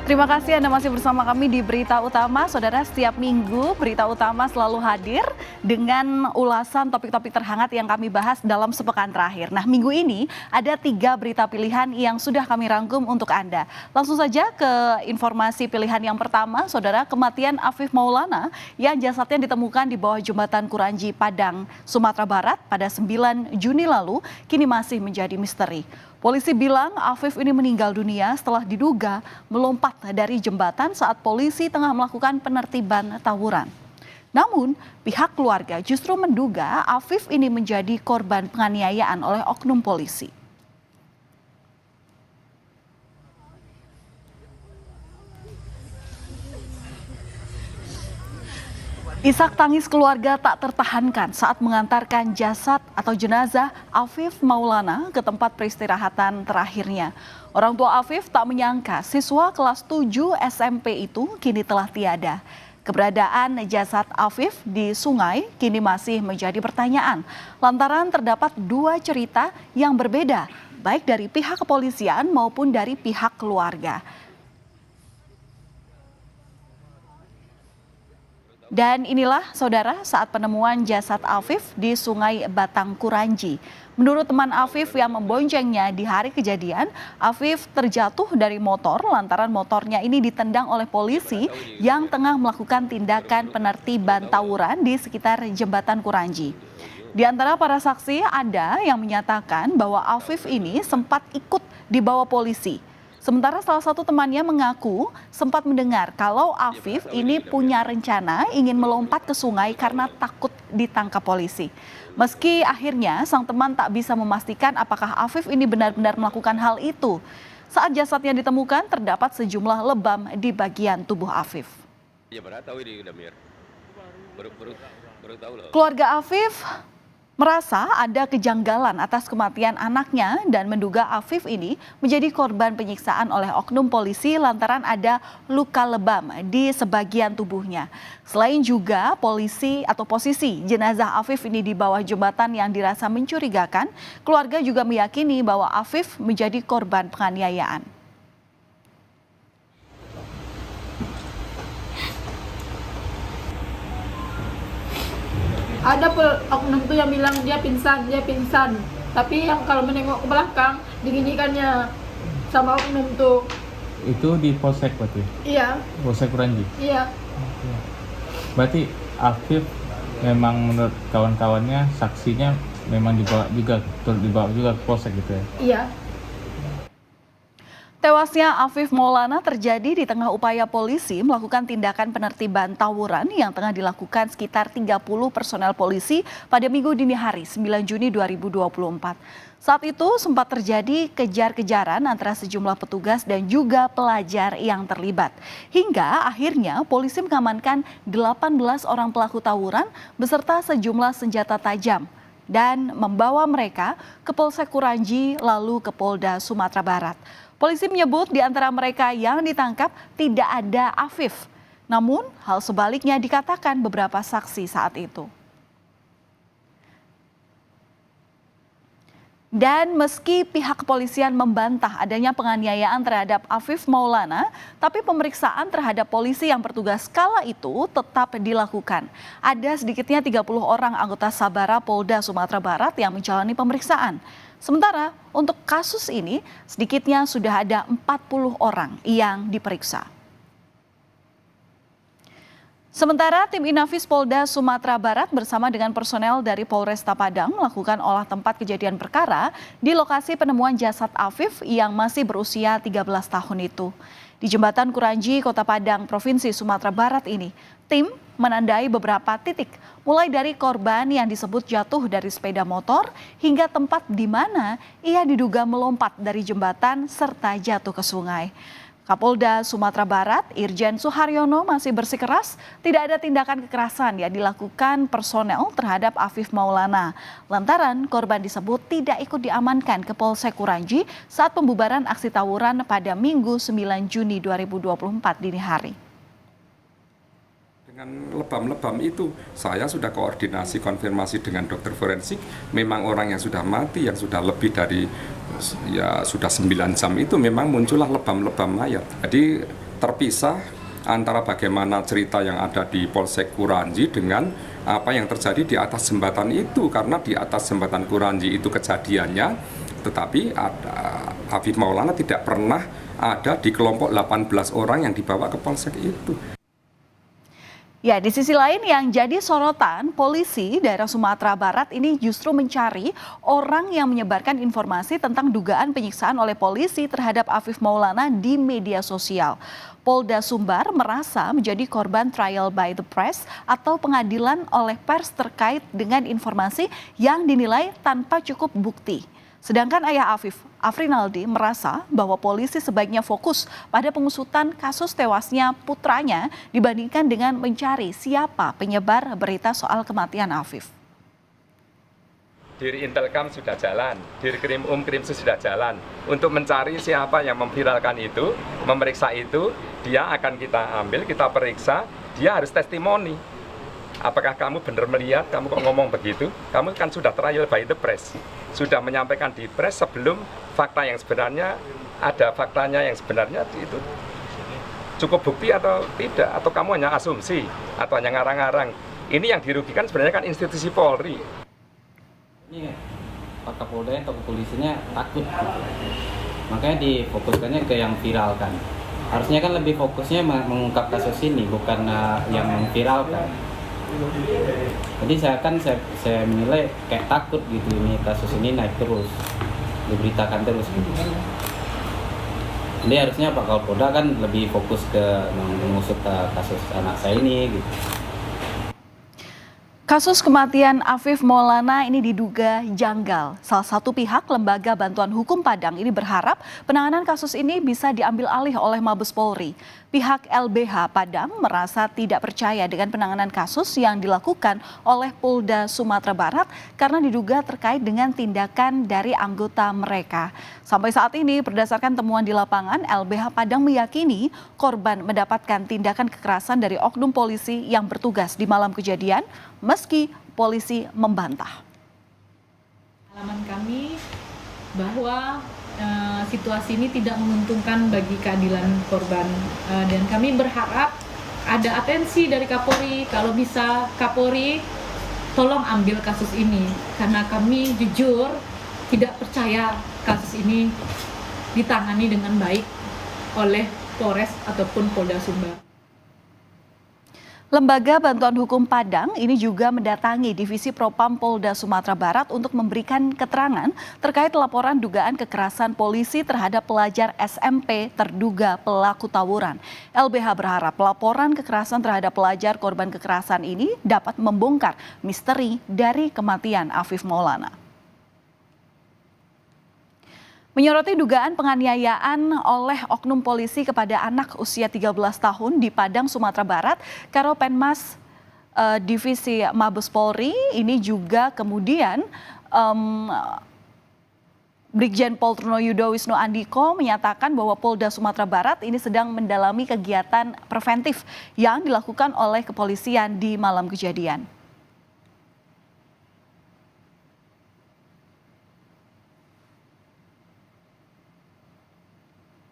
Terima kasih Anda masih bersama kami di Berita Utama. Saudara, setiap minggu Berita Utama selalu hadir dengan ulasan topik-topik terhangat yang kami bahas dalam sepekan terakhir. Nah, minggu ini ada 3 berita pilihan yang sudah kami rangkum untuk Anda. Langsung saja ke informasi pilihan yang pertama, Saudara, kematian Afif Maulana yang jasadnya ditemukan di bawah jembatan Kuranji, Padang, Sumatera Barat pada 9 Juni lalu kini masih menjadi misteri. Polisi bilang Afif ini meninggal dunia setelah diduga melompat dari jembatan saat polisi tengah melakukan penertiban tawuran. Namun, pihak keluarga justru menduga Afif ini menjadi korban penganiayaan oleh oknum polisi. Isak tangis keluarga tak tertahankan saat mengantarkan jasad atau jenazah Afif Maulana ke tempat peristirahatan terakhirnya. Orang tua Afif tak menyangka siswa kelas 7 SMP itu kini telah tiada. Keberadaan jasad Afif di sungai kini masih menjadi pertanyaan lantaran terdapat 2 cerita yang berbeda baik dari pihak kepolisian maupun dari pihak keluarga. Dan inilah saudara saat penemuan jasad Afif di Sungai Batang Kuranji. Menurut teman Afif yang memboncengnya di hari kejadian, Afif terjatuh dari motor lantaran motornya ini ditendang oleh polisi yang tengah melakukan tindakan penertiban tawuran di sekitar jembatan Kuranji. Di antara para saksi ada yang menyatakan bahwa Afif ini sempat ikut dibawa polisi. Sementara salah satu temannya mengaku sempat mendengar kalau Afif ini punya rencana ingin melompat ke sungai karena takut ditangkap polisi. Meski akhirnya sang teman tak bisa memastikan apakah Afif ini benar-benar melakukan hal itu. Saat jasadnya ditemukan terdapat sejumlah lebam di bagian tubuh Afif. Keluarga Afif merasa ada kejanggalan atas kematian anaknya dan menduga Afif ini menjadi korban penyiksaan oleh oknum polisi lantaran ada luka lebam di sebagian tubuhnya. Selain juga posisi jenazah Afif ini di bawah jembatan yang dirasa mencurigakan, keluarga juga meyakini bahwa Afif menjadi korban penganiayaan. Ada oknum tuh yang bilang dia pingsan. Tapi yang kalau menengok ke belakang, diginikannya sama oknum tuh. Itu di Polsek berarti? Iya. Polsek Kuranji? Iya. Berarti Afif memang menurut kawan-kawannya, saksinya memang dibawa juga ke Polsek gitu ya? Iya. Tewasnya Afif Maulana terjadi di tengah upaya polisi melakukan tindakan penertiban tawuran yang tengah dilakukan sekitar 30 personel polisi pada Minggu dini hari 9 Juni 2024. Saat itu sempat terjadi kejar-kejaran antara sejumlah petugas dan juga pelajar yang terlibat. Hingga akhirnya polisi mengamankan 18 orang pelaku tawuran beserta sejumlah senjata tajam dan membawa mereka ke Polsek Kuranji lalu ke Polda Sumatera Barat. Polisi menyebut di antara mereka yang ditangkap tidak ada Afif. Namun hal sebaliknya dikatakan beberapa saksi saat itu. Dan meski pihak kepolisian membantah adanya penganiayaan terhadap Afif Maulana, tapi pemeriksaan terhadap polisi yang bertugas kala itu tetap dilakukan. Ada sedikitnya 30 orang anggota Sabara Polda Sumatera Barat yang menjalani pemeriksaan. Sementara untuk kasus ini sedikitnya sudah ada 40 orang yang diperiksa. Sementara tim Inafis Polda Sumatera Barat bersama dengan personel dari Polresta Padang melakukan olah tempat kejadian perkara di lokasi penemuan jasad Afif yang masih berusia 13 tahun itu. Di Jembatan Kuranji, Kota Padang, Provinsi Sumatera Barat ini, tim menandai beberapa titik, mulai dari korban yang disebut jatuh dari sepeda motor hingga tempat di mana ia diduga melompat dari jembatan serta jatuh ke sungai. Kapolda Sumatera Barat, Irjen Suharyono masih bersikeras tidak ada tindakan kekerasan yang dilakukan personel terhadap Afif Maulana. Lantaran korban disebut tidak ikut diamankan ke Polsek Kuranji saat pembubaran aksi tawuran pada Minggu 9 Juni 2024 dini hari. Dengan lebam-lebam itu, saya sudah koordinasi konfirmasi dengan dokter forensik, memang orang yang sudah mati, yang sudah lebih dari, ya sudah 9 jam itu memang muncullah lebam-lebam mayat. Jadi terpisah antara bagaimana cerita yang ada di Polsek Kuranji dengan apa yang terjadi di atas jembatan itu. Karena di atas jembatan Kuranji itu kejadiannya, tetapi Afif Maulana tidak pernah ada di kelompok 18 orang yang dibawa ke Polsek itu. Ya, di sisi lain yang jadi sorotan, polisi daerah Sumatera Barat ini justru mencari orang yang menyebarkan informasi tentang dugaan penyiksaan oleh polisi terhadap Afif Maulana di media sosial. Polda Sumbar merasa menjadi korban trial by the press atau pengadilan oleh pers terkait dengan informasi yang dinilai tanpa cukup bukti. Sedangkan ayah Afif, Afrinaldi, merasa bahwa polisi sebaiknya fokus pada pengusutan kasus tewasnya putranya dibandingkan dengan mencari siapa penyebar berita soal kematian Afif. Diri Intelkam sudah jalan, Diri Krim Krimsus sudah jalan untuk mencari siapa yang memviralkan itu, memeriksa itu, dia akan kita ambil, kita periksa, dia harus testimoni. Apakah kamu benar melihat, kamu kok ngomong begitu? Kamu kan sudah trial by the press, sudah menyampaikan di press sebelum fakta yang sebenarnya, ada faktanya yang sebenarnya itu cukup bukti atau tidak, atau kamu hanya asumsi, atau hanya ngarang-ngarang. Ini yang dirugikan sebenarnya kan institusi Polri. Ini Pak Kapolda atau kepolisinya takut gitu. Makanya difokuskannya ke yang viral kan. Harusnya kan lebih fokusnya mengungkap kasus ini, bukan yang memviralkan. Jadi saya menilai kayak takut gitu, ini kasus ini naik terus, diberitakan terus gitu. Jadi harusnya Pak Kapolda kan lebih fokus ke mengusut kasus anak saya ini gitu. Kasus kematian Afif Maulana ini diduga janggal. Salah satu pihak, Lembaga Bantuan Hukum Padang, ini berharap penanganan kasus ini bisa diambil alih oleh Mabes Polri. Pihak LBH Padang merasa tidak percaya dengan penanganan kasus yang dilakukan oleh Polda Sumatera Barat karena diduga terkait dengan tindakan dari anggota mereka. Sampai saat ini, berdasarkan temuan di lapangan, LBH Padang meyakini korban mendapatkan tindakan kekerasan dari oknum polisi yang bertugas di malam kejadian, meski polisi membantah. Pengalaman kami bahwa situasi ini tidak menguntungkan bagi keadilan korban, dan kami berharap ada atensi dari Kapolri. Kalau bisa Kapolri tolong ambil kasus ini, karena kami jujur tidak percaya kasus ini ditangani dengan baik oleh Polres ataupun Polda Sumbar. Lembaga Bantuan Hukum Padang ini juga mendatangi Divisi Propam Polda Sumatera Barat untuk memberikan keterangan terkait laporan dugaan kekerasan polisi terhadap pelajar SMP terduga pelaku tawuran. LBH berharap laporan kekerasan terhadap pelajar korban kekerasan ini dapat membongkar misteri dari kematian Afif Maulana. Menyoroti dugaan penganiayaan oleh oknum polisi kepada anak usia 13 tahun di Padang, Sumatera Barat, Karopenmas Divisi Mabes Polri ini juga kemudian Brigjen Pol Trunoyudo Wisnu Andiko menyatakan bahwa Polda Sumatera Barat ini sedang mendalami kegiatan preventif yang dilakukan oleh kepolisian di malam kejadian.